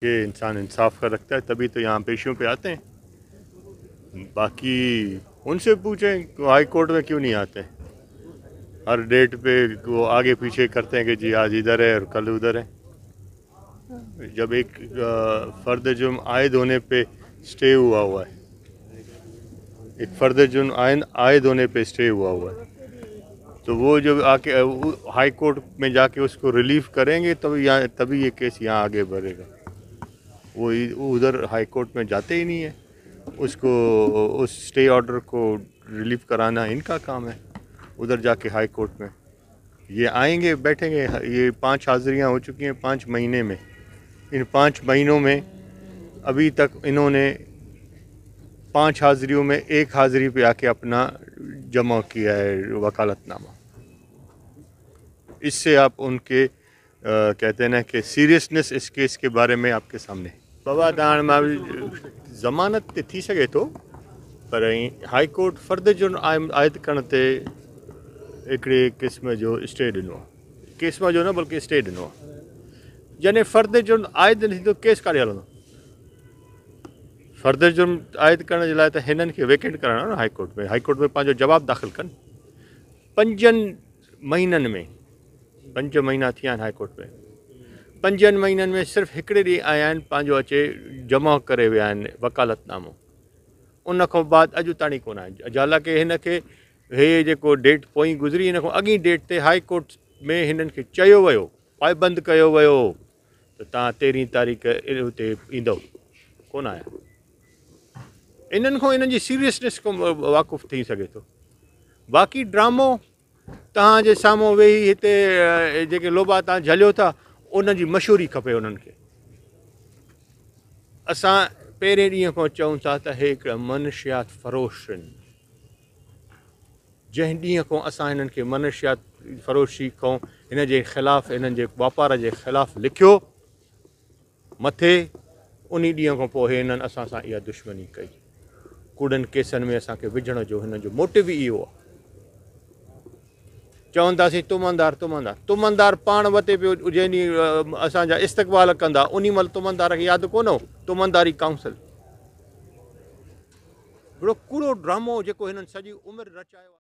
کہ انسان انصاف کا رکھتا ہے تبھی تو یہاں پیشیوں پہ آتے ہیں. باقی ان سے پوچھیں کہ ہائی کورٹ میں کیوں نہیں آتے. ہر ڈیٹ پہ وہ آگے پیچھے کرتے ہیں کہ جی آج ادھر ہے اور کل ادھر ہے. جب ایک فرد جرم عائد ہونے پہ اسٹے ہوا ہے، ایک فرد جرم عائد ہونے پہ اسٹے ہوا ہے، تو وہ جب آ کے ہائی کورٹ میں جا کے اس کو ریلیف کریں گے تبھی یہ کیس یہاں آگے بڑھے گا. وہ ادھر ہائی کورٹ میں جاتے ہی نہیں ہیں. اس اسٹے آرڈر کو ریلیف کرانا ان کا کام ہے. ادھر جا کے ہائی کورٹ میں یہ آئیں گے، بیٹھیں گے. یہ 5 حاضریاں ہو چکی ہیں 5 مہینے میں. ان 5 مہینوں میں ابھی تک انہوں نے 5 حاضریوں میں 1 حاضری پہ آ کے اپنا جمع کیا ہے وکالت نامہ. اس سے آپ ان کے کہتے ہیں نا کہ سیریسنس اس کیس کے بارے میں آپ کے سامنے. بابا دان ضمانت تے تھی سکے تو، پر ہائی کورٹ فرد جرم عائد کرنے تے ایکڑے قسم جو اسٹے ڈنو، قسم جو نہ بلکہ اسٹے ڈنو. جنہیں فرد جرم عائد نہیں تو کیس کاڑے ہلندو. فرد جرم عائد کرنے جلائے تو ہنن کے ویکینٹ کرانا نا ہائی کورٹ میں. ہائی کورٹ میں پانچو جواب داخل کن 5 مہینن میں. 5 مہینہ تھیا ہائی کورٹ میں. 5 مہینن میں صرف ایکڑے ڈی آیا پانچو اچے جمع کرے ویا وکالت نامو. ان کو بعد اجو تانی کون آیا. حالانکہ ہن کے ہے جو ڈیٹ پوئی گزری ان کو اگی ڈیٹ تے ہائی کورٹ میں ہنن کے چیو ویو پابند کیو ویو تو تا 13 تاریخ اتنے ایندو کون آیا. انہن کو انہن جی سیریسنس کو واقف تھی سکے تو. باقی ڈرامو تہاں جے ساموں ویہی ہتے جے لوبا تہاں جھلیو تھا انہن جی مشہوری کھپے انہن کے. اساں پہریں ڈींहं کو چون تھا ته هيڪ منشيات فروشن. جंहिं ॾींहं کو اساं हिननि खे منشيات فروشی کو हिन जे ख़िलाफ़ हिननि जे वापार जे ख़िलाफ़ लिखियो मथे उन ॾींहं खां पोइ हिननि असां सां इहा दुश्मनी कई. कूड़नि केसनि में असांखे विझण जो हिन जो मोटिव ई इहो आहे. चवंदासीं तुमंदार पाण वटे पियो जंहिं ॾींहुं असांजा इस्तक़बाल कंदा उन महिल तुमंदार खे यादि कोन हो तुमंदारी काउंसिल. हिकिड़ो कूड़ो ड्रामो जेको हिननि सॼी उमिरि रचायो आहे.